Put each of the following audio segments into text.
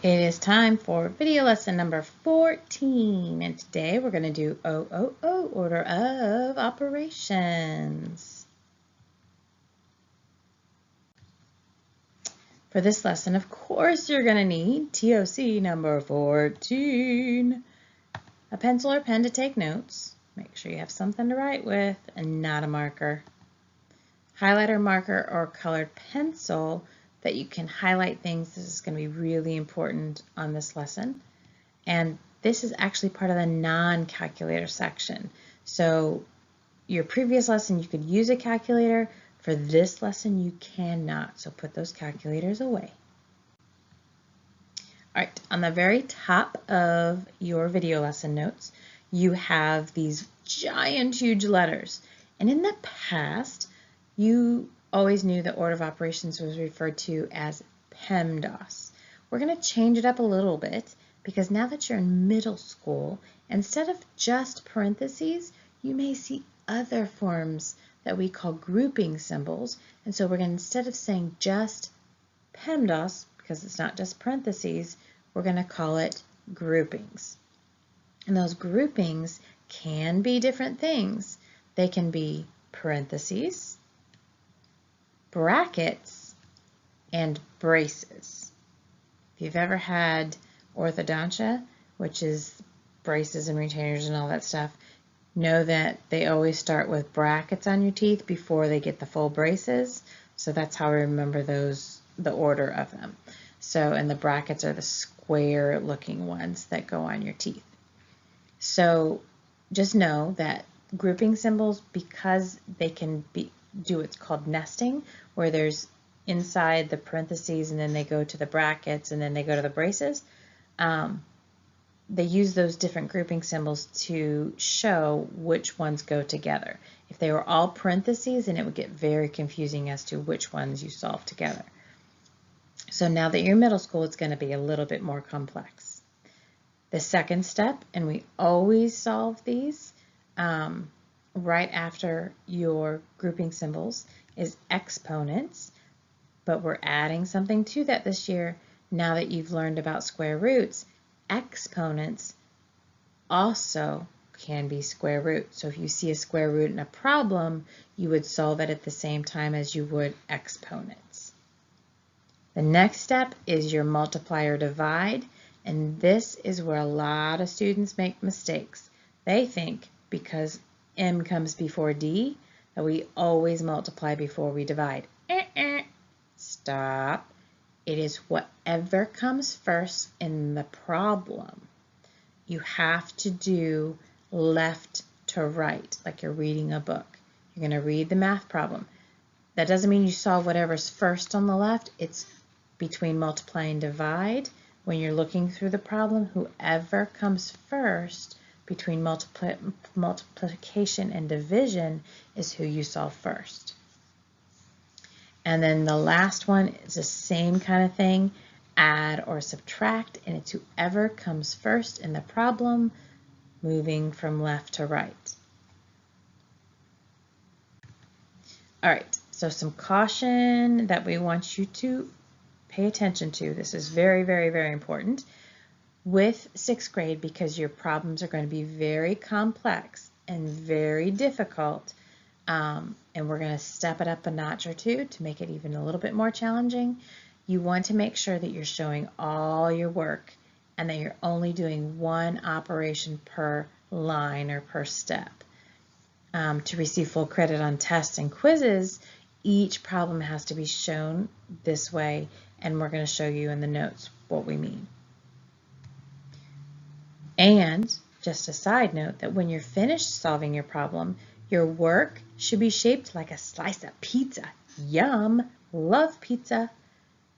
It is time for video lesson number 14, and today we're going to do order of operations. For this lesson, of course, you're going to need TOC number 14, a pencil or pen to take notes. Make sure you have something to write with and not a marker. Highlighter, marker, or colored pencil that you can highlight things. This is going to be really important on this lesson. And this is actually part of the non-calculator section. So your previous lesson, you could use a calculator. For this lesson, you cannot. So put those calculators away. All right, on the very top of your video lesson notes, you have these giant, huge letters. And in the past, you always knew that order of operations was referred to as PEMDAS. We're going to change it up a little bit because now that you're in middle school, instead of just parentheses, you may see other forms that we call grouping symbols. And so we're going to, instead of saying just PEMDAS, because it's not just parentheses, we're going to call it groupings. And those groupings can be different things. They can be parentheses, brackets, and braces. If you've ever had orthodontia, which is braces and retainers and all that stuff, know that they always start with brackets on your teeth before they get the full braces. So that's how I remember those, the order of them. So, and the brackets are the square looking ones that go on your teeth. So just know that grouping symbols, because they can do what's called nesting, where there's inside the parentheses and then they go to the brackets and then they go to the braces. They use those different grouping symbols to show which ones go together. If they were all parentheses, then it would get very confusing as to which ones you solve together. So now that you're in middle school, it's going to be a little bit more complex. The second step, and we always solve these right after your grouping symbols, is exponents, but we're adding something to that this year. Now that you've learned about square roots, exponents also can be square root. So if you see a square root in a problem, you would solve it at the same time as you would exponents. The next step is your multiply or divide, and this is where a lot of students make mistakes. They think because M comes before D that we always multiply before we divide. Stop. It is whatever comes first in the problem. You have to do left to right, like you're reading a book. You're going to read the math problem. That doesn't mean you solve whatever's first on the left. It's between multiply and divide. When you're looking through the problem, whoever comes first between multiplication and division is who you solve first. And then the last one is the same kind of thing, add or subtract, and it's whoever comes first in the problem, moving from left to right. All right, so some caution that we want you to pay attention to. This is very, very, very important with sixth grade because your problems are going to be very complex and very difficult. And we're going to step it up a notch or two to make it even a little bit more challenging. You want to make sure that you're showing all your work and that you're only doing one operation per line or per step. To receive full credit on tests and quizzes, each problem has to be shown this way, and we're going to show you in the notes what we mean. And just a side note that when you're finished solving your problem, your work should be shaped like a slice of pizza. Yum! Love pizza.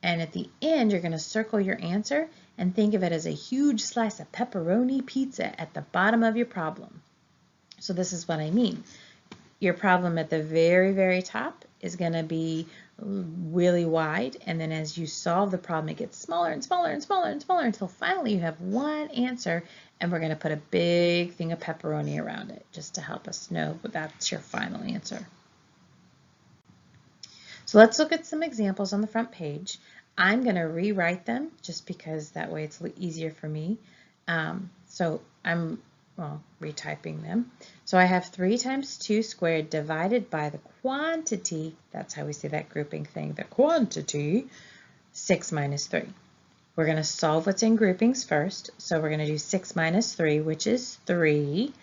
And at the end, you're going to circle your answer and think of it as a huge slice of pepperoni pizza at the bottom of your problem. So this is what I mean. Your problem at the very, very top is going to be really wide, and then as you solve the problem, it gets smaller and smaller and smaller and smaller until finally you have one answer, and we're going to put a big thing of pepperoni around it just to help us know that that's your final answer. So let's look at some examples on the front page. I'm going to rewrite them just because that way it's easier for me. So I'm, well, retyping them. So I have 3 times 2 squared divided by the quantity, that's how we say that grouping thing, the quantity, 6 minus 3. We're going to solve what's in groupings first. So we're going to do 6 minus 3, which is 3.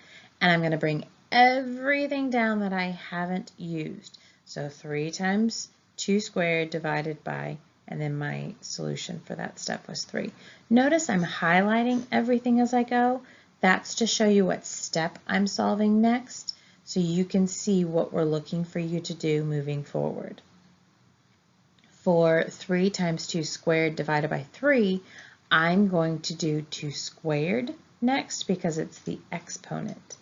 And I'm going to bring everything down that I haven't used. So 3 times 2 squared divided by, and then my solution for that step was 3. Notice I'm highlighting everything as I go. That's to show you what step I'm solving next, so you can see what we're looking for you to do moving forward. For 3 times 2 squared divided by 3, I'm going to do 2 squared next because it's the exponent.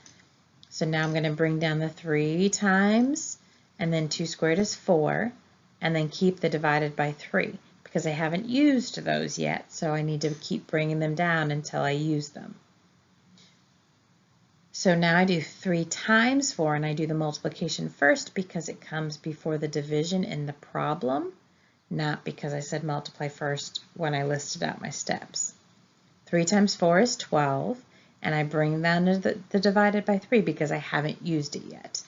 So now I'm going to bring down the 3 times, and then 2 squared is 4, and then keep the divided by 3 because I haven't used those yet, so I need to keep bringing them down until I use them. So now I do 3 times 4, and I do the multiplication first because it comes before the division in the problem, not because I said multiply first when I listed out my steps. 3 times 4 is 12, and I bring down the divided by 3 because I haven't used it yet.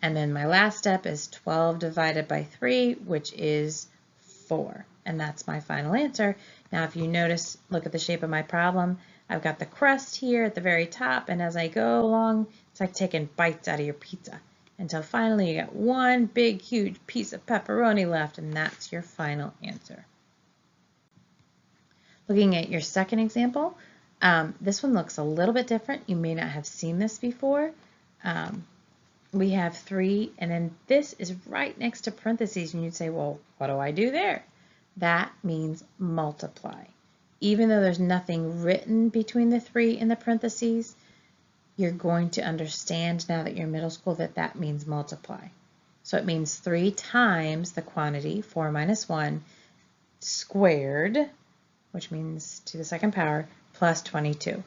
And then my last step is 12 divided by 3, which is 4. And that's my final answer. Now, if you notice, look at the shape of my problem. I've got the crust here at the very top, and as I go along, it's like taking bites out of your pizza until finally you got one big, huge piece of pepperoni left, and that's your final answer. Looking at your second example, this one looks a little bit different. You may not have seen this before. We have 3, and then this is right next to parentheses, and you'd say, well, what do I do there? That means multiply. Even though there's nothing written between the 3 and the parentheses, you're going to understand now that you're in middle school that that means multiply. So it means 3 times the quantity, 4 minus 1, squared, which means to the second power, plus 22.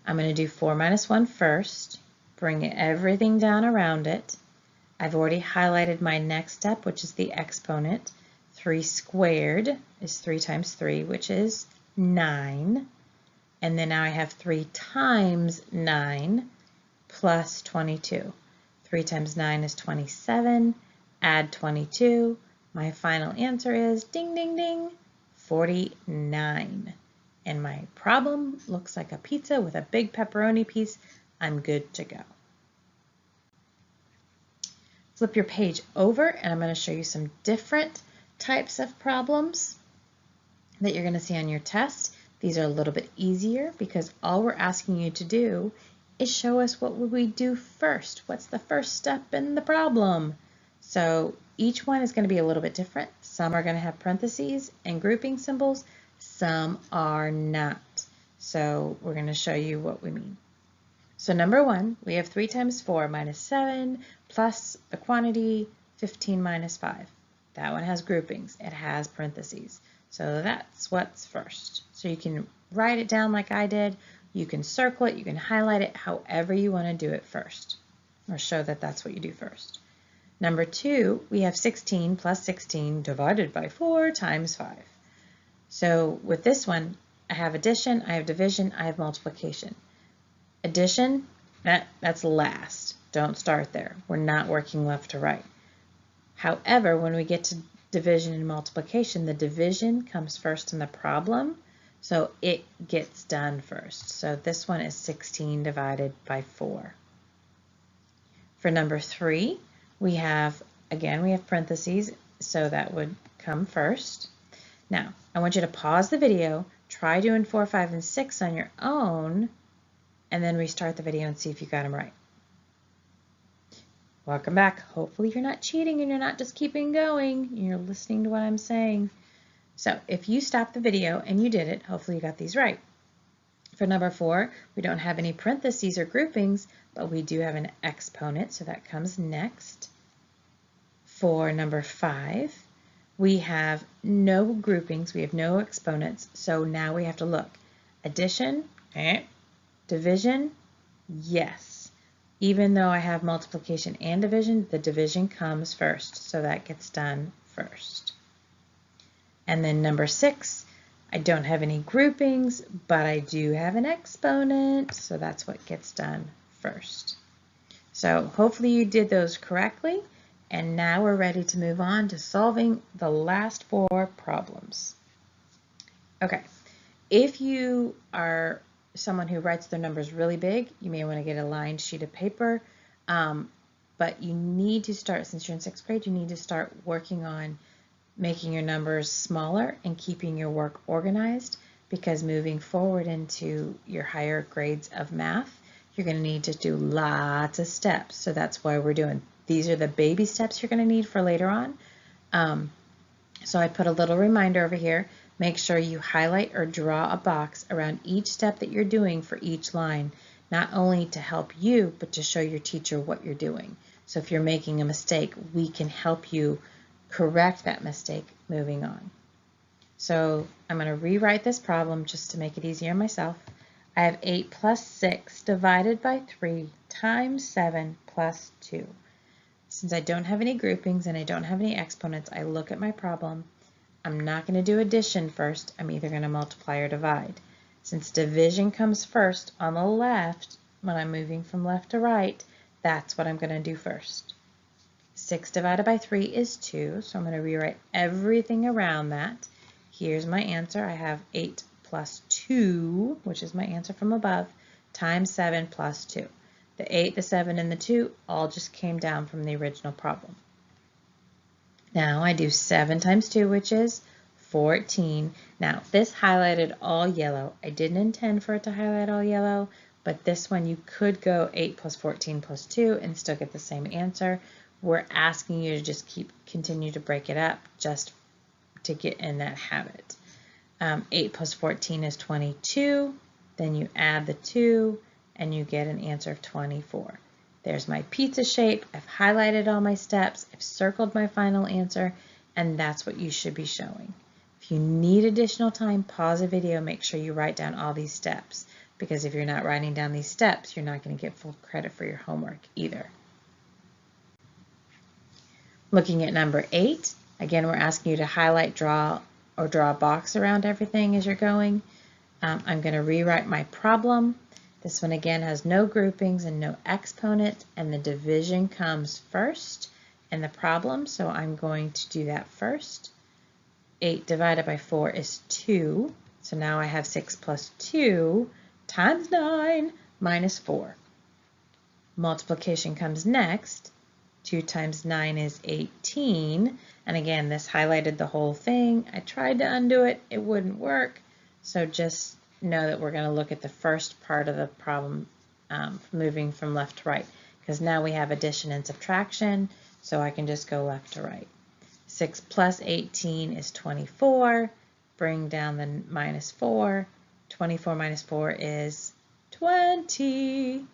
I'm going to do 4 minus 1 first, bring everything down around it. I've already highlighted my next step, which is the exponent. 3 squared is 3 times 3, which is 9. And then now I have 3 times 9 plus 22. 3 times 9 is 27. Add 22. My final answer is, ding, ding, ding, 49. And my problem looks like a pizza with a big pepperoni piece. I'm good to go. Flip your page over, and I'm going to show you some different types of problems that you're going to see on your test. These are a little bit easier because all we're asking you to do is show us what would we do first. What's the first step in the problem? So each one is going to be a little bit different. Some are going to have parentheses and grouping symbols. Some are not. So we're going to show you what we mean. So number 1, we have 3 times 4 minus 7 plus the quantity 15 minus 5. That one has groupings. It has parentheses. So that's what's first. So you can write it down like I did. You can circle it. You can highlight it however you want to do it first, or show that that's what you do first. Number 2, we have 16 plus 16 divided by 4 times 5. So with this one, I have addition, I have division, I have multiplication. Addition, that's last. Don't start there. We're not working left to right. However, when we get to division and multiplication, the division comes first in the problem, so it gets done first. So this one is 16 divided by 4. For number 3, we have parentheses, so that would come first. Now, I want you to pause the video, try doing 4, 5, and 6 on your own, and then restart the video and see if you got them right. Welcome back. Hopefully you're not cheating and you're not just keeping going. You're listening to what I'm saying. So if you stop the video and you did it, hopefully you got these right. For number 4, we don't have any parentheses or groupings, but we do have an exponent, so that comes next. For number 5, we have no groupings, we have no exponents, so now we have to look. Addition, division, yes. Even though I have multiplication and division, the division comes first, so that gets done first. And then number 6, I don't have any groupings, but I do have an exponent, so that's what gets done first. So hopefully you did those correctly, and now we're ready to move on to solving the last 4 problems. Okay, if you are someone who writes their numbers really big, you may want to get a lined sheet of paper, but you need to start, since you're in 6th grade, you need to start working on making your numbers smaller and keeping your work organized, because moving forward into your higher grades of math, you're going to need to do lots of steps. So that's why we're doing, these are the baby steps you're going to need for later on. So I put a little reminder over here. Make sure you highlight or draw a box around each step that you're doing for each line, not only to help you, but to show your teacher what you're doing. So if you're making a mistake, we can help you correct that mistake moving on. So I'm going to rewrite this problem just to make it easier myself. I have 8 plus 6 divided by 3 times 7 plus 2. Since I don't have any groupings and I don't have any exponents, I look at my problem. I'm not going to do addition first. I'm either going to multiply or divide. Since division comes first on the left, when I'm moving from left to right, that's what I'm going to do first. 6 divided by 3 is 2, so I'm going to rewrite everything around that. Here's my answer. I have 8 plus 2, which is my answer from above, times 7 plus 2. The 8, the 7, and the 2 all just came down from the original problem. Now I do 7 times 2, which is 14. Now this highlighted all yellow. I didn't intend for it to highlight all yellow, but this one you could go 8 plus 14 plus 2 and still get the same answer. We're asking you to just continue to break it up just to get in that habit. 8 plus 14 is 22. Then you add the 2 and you get an answer of 24. There's my pizza shape. I've highlighted all my steps. I've circled my final answer, and that's what you should be showing. If you need additional time, pause the video, make sure you write down all these steps, because if you're not writing down these steps, you're not going to get full credit for your homework either. Looking at number 8, again, we're asking you to highlight, draw a box around everything as you're going. I'm going to rewrite my problem. This one again has no groupings and no exponent, and the division comes first in the problem, so I'm going to do that first. 8 divided by 4 is 2, so now I have 6 plus 2 times 9 minus 4. Multiplication comes next. 2 times 9 is 18, and again this highlighted the whole thing. I tried to undo it, it wouldn't work, so just know that we're going to look at the first part of the problem, moving from left to right, because now we have addition and subtraction, so I can just go left to right. 6 plus 18 is 24. Bring down the minus 4. 24 minus 4 is 20.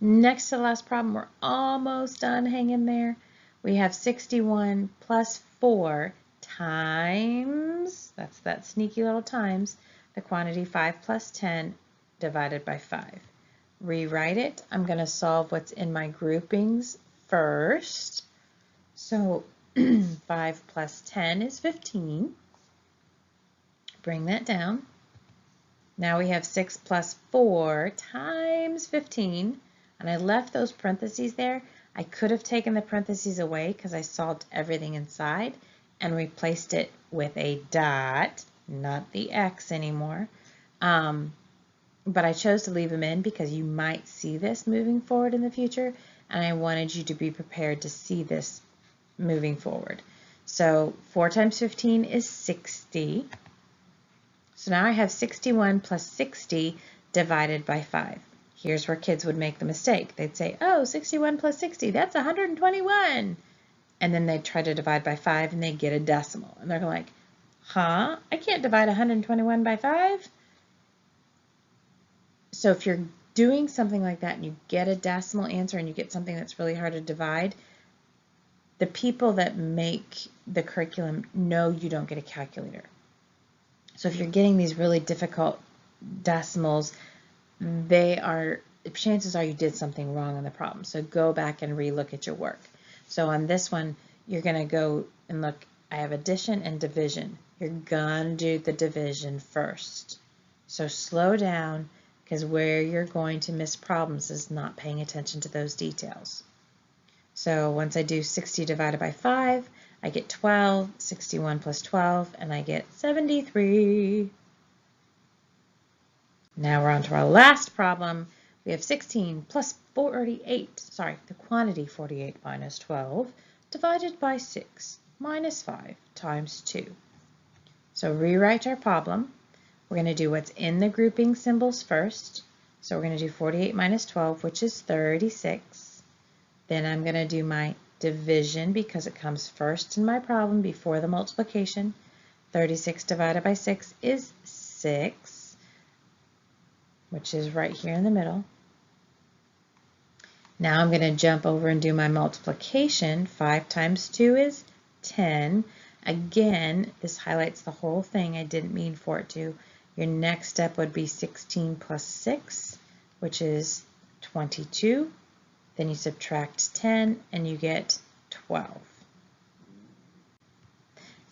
Next to the last problem, we're almost done. Hang in there. We have 61 plus 4 times, that's that sneaky little times, the quantity 5 plus 10 divided by 5. Rewrite it. I'm going to solve what's in my groupings first. So 5 plus 10 is 15. Bring that down. Now we have 6 plus 4 times 15. And I left those parentheses there. I could have taken the parentheses away because I solved everything inside and replaced it with a dot, not the X anymore. But I chose to leave them in because you might see this moving forward in the future, and I wanted you to be prepared to see this moving forward. So 4 times 15 is 60. So now I have 61 plus 60 divided by 5. Here's where kids would make the mistake. They'd say, oh, 61 plus 60, that's 121. And then they'd try to divide by 5 and they'd get a decimal. And they're like, huh? I can't divide 121 by 5? So if you're doing something like that and you get a decimal answer and you get something that's really hard to divide, the people that make the curriculum know you don't get a calculator. So if you're getting these really difficult decimals, chances are you did something wrong on the problem. So go back and relook at your work. So on this one, you're going to go and look, I have addition and division. You're going to do the division first. So slow down, because where you're going to miss problems is not paying attention to those details. So once I do 60 divided by 5, I get 12, 61 plus 12, and I get 73. Now we're on to our last problem. We have 16 plus 48, the quantity 48 minus 12, divided by 6 minus 5 times 2. So rewrite our problem. We're going to do what's in the grouping symbols first. So we're going to do 48 minus 12, which is 36. Then I'm going to do my division because it comes first in my problem before the multiplication. 36 divided by 6 is 6, which is right here in the middle. Now I'm going to jump over and do my multiplication. 5 times 2 is 10. Again, this highlights the whole thing. I didn't mean for it to. Your next step would be 16 plus 6, which is 22. Then you subtract 10 and you get 12.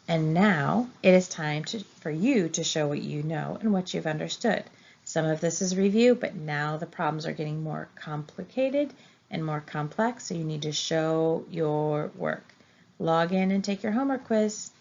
And now it is time for you to show what you know and what you've understood. Some of this is review, but now the problems are getting more complicated and more complex, so you need to show your work. Log in and take your homework quiz.